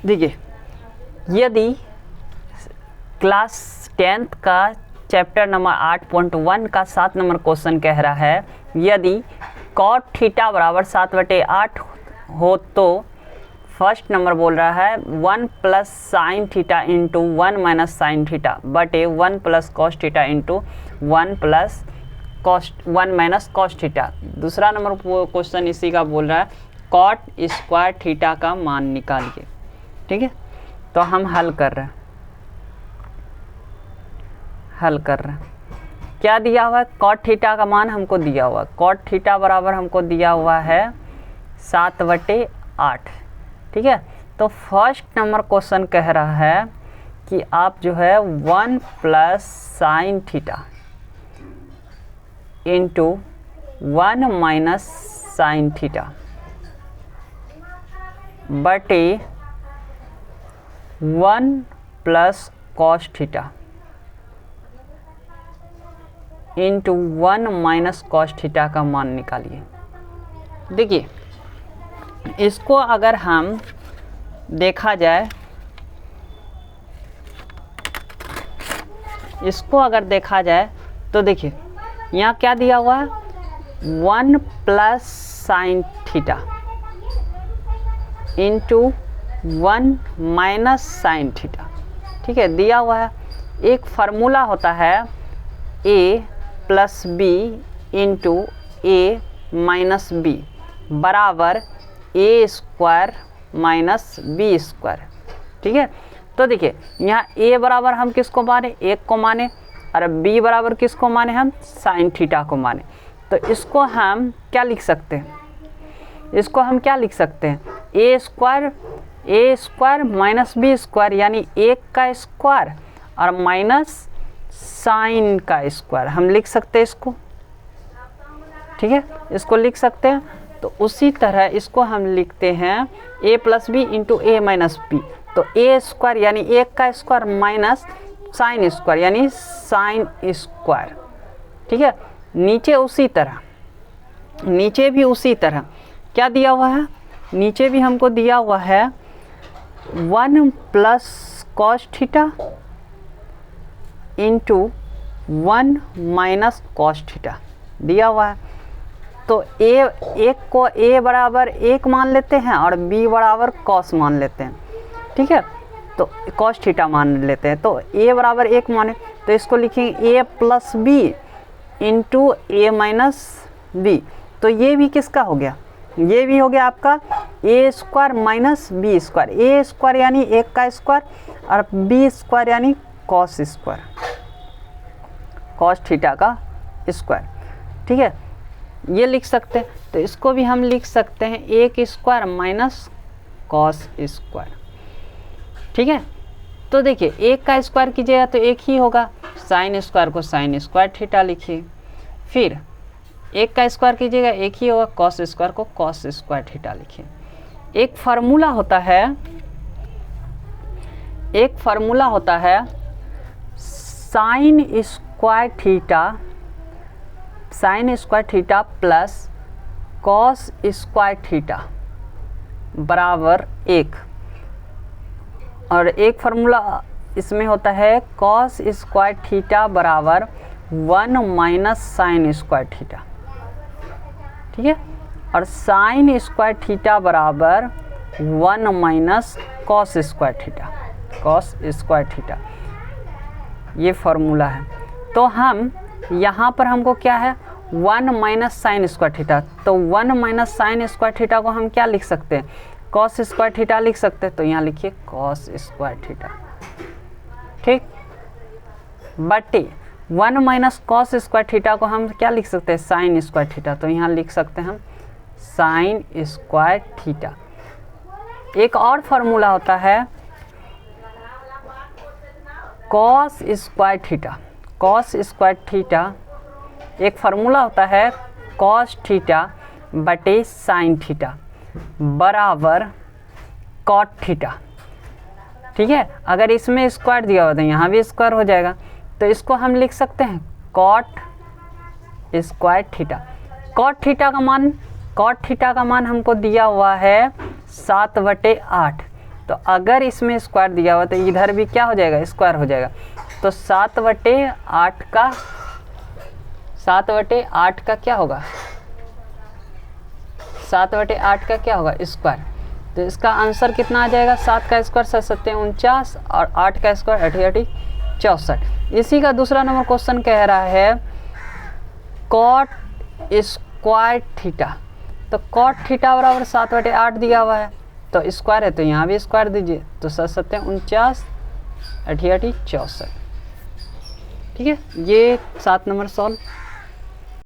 देखिए, यदि class 10th का चैप्टर नंबर 8.1 का 7 नंबर क्वेश्चन कह रहा है, यदि कॉट थीटा बराबर 7/8 हो तो फर्स्ट नंबर बोल रहा है 1 plus sine theta into 1 minus sine theta बटे 1 plus cos theta into 1 plus cos 1 minus cos theta. दूसरा नंबर क्वेश्चन इसी का बोल रहा है कॉट स्क्वायर थीटा का मान निकालिए। ठीक है, तो हम हल कर रहे हैं। क्या दिया हुआ है? कॉट थीटा का मान हमको दिया हुआ है। कॉट थीटा बराबर हमको दिया हुआ है 7/8। ठीक है, तो फर्स्ट नंबर क्वेश्चन कह रहा है कि आप जो है 1 plus sine theta into 1 minus sine theta बटे 1 plus cos theta into 1 minus cos theta का मान निकालिए। देखिए, इसको अगर हम देखा जाए, तो देखिए यहाँ क्या दिया हुआ है 1 plus sine theta into 1 minus sine theta. ठीक है, दिया हुआ है। एक फार्मूला होता है a plus B into A minus B बराबर A square minus B square. ठीक है, तो देखिए यहाँ a बराबर हम किसको माने? 1 को माने, और b बराबर किसको माने? हम साइन थीटा को माने। तो इसको हम क्या लिख सकते हैं? ए स्क्वायर माइनस बी स्क्वायर यानी 1 का स्क्वायर और माइनस साइन का स्क्वायर हम लिख सकते हैं इसको। ठीक है, इसको लिख सकते हैं। तो उसी तरह इसको हम लिखते हैं a plus B into A minus B. तो ए स्क्वायर यानी 1 का स्क्वायर माइनस साइन स्क्वायर यानी साइन स्क्वायर। ठीक है, नीचे भी उसी तरह क्या दिया हुआ है? नीचे भी हमको दिया हुआ है 1 plus cos theta into 1 minus cos theta दिया हुआ है। तो एक को a बराबर 1 मान लेते हैं और b बराबर कॉस मान लेते हैं। ठीक है, तो कॉस थीटा मान लेते हैं। तो a बराबर 1 माने तो इसको लिखेंगे a plus B into A minus B. तो ये भी किसका हो गया? ये भी हो गया आपका ए स्क्वायर माइनस बी स्क्वायर। ए स्क्वायर यानी 1 का स्क्वायर और बी स्क्वायर यानी कॉस स्क्वायर, कॉस थीटा का स्क्वायर। ठीक है, ये लिख सकते हैं। तो इसको भी हम लिख सकते हैं 1 स्क्वायर माइनस कॉस स्क्वायर। ठीक है, तो देखिए 1 का स्क्वायर कीजिएगा तो 1 ही होगा। साइन स्क्वायर को साइन स्क्वायर थीटा लिखिए, फिर 1 का स्क्वायर कीजिएगा 1 ही होगा। कॉस स्क्वायर को कॉस स्क्वायर थीटा लिखिए। एक फार्मूला होता है sine square theta plus cos square theta बराबर 1। और एक फार्मूला इसमें होता है कॉस स्क्वायर थीटा बराबर 1 माइनस साइन स्क्वायर थीटा। ठीक है, और साइन स्क्वायर थीटा बराबर 1 माइनस कॉस स्क्वायर थीटा। ये फार्मूला है। तो हम यहाँ पर हमको क्या है 1 माइनस साइन स्क्वायर थीटा। तो 1 माइनस साइन स्क्वायर थीटा को हम क्या लिख सकते हैं? कॉस स्क्वायर थीटा लिख सकते हैं। तो यहाँ लिखिए कॉस स्क्वायर थीटा। ठीक, बटे 1 माइनस कॉस स्क्वायर थीटा को हम क्या लिख सकते हैं? Sine square theta. तो यहाँ लिख सकते हैं हम साइन स्क्वायर थीटा। एक और फार्मूला होता है कॉस स्क्वायर थीटा। एक फार्मूला होता है कॉस थीटा बटे साइन थीटा बराबर कॉट थीटा। ठीक है, अगर इसमें स्क्वायर दिया हुआ तो यहाँ भी स्क्वायर हो जाएगा। तो इसको हम लिख सकते हैं cot square theta. Cot theta का मान हमको दिया हुआ है 7/8। तो अगर इसमें स्क्वायर दिया हुआ तो इधर भी क्या हो जाएगा, स्क्वायर हो जाएगा। तो 7/8 का 7/8 का क्या होगा, 7/8 का क्या होगा, स्क्वायर। तो इसका आंसर कितना आ जाएगा, 7 का स्क्वायर 7 7 49 और 8 का स्क्वायर 8 8 64। इसी का दूसरा नंबर क्वेश्चन कह रहा है कॉट स्क्वायर थीटा। तो कॉट थीटा बराबर 7/8 दिया हुआ है, तो स्क्वायर है तो यहाँ भी स्क्वायर दीजिए। तो 7 7 49 8 8 64। ठीक है, ये 7 नंबर सॉल्व।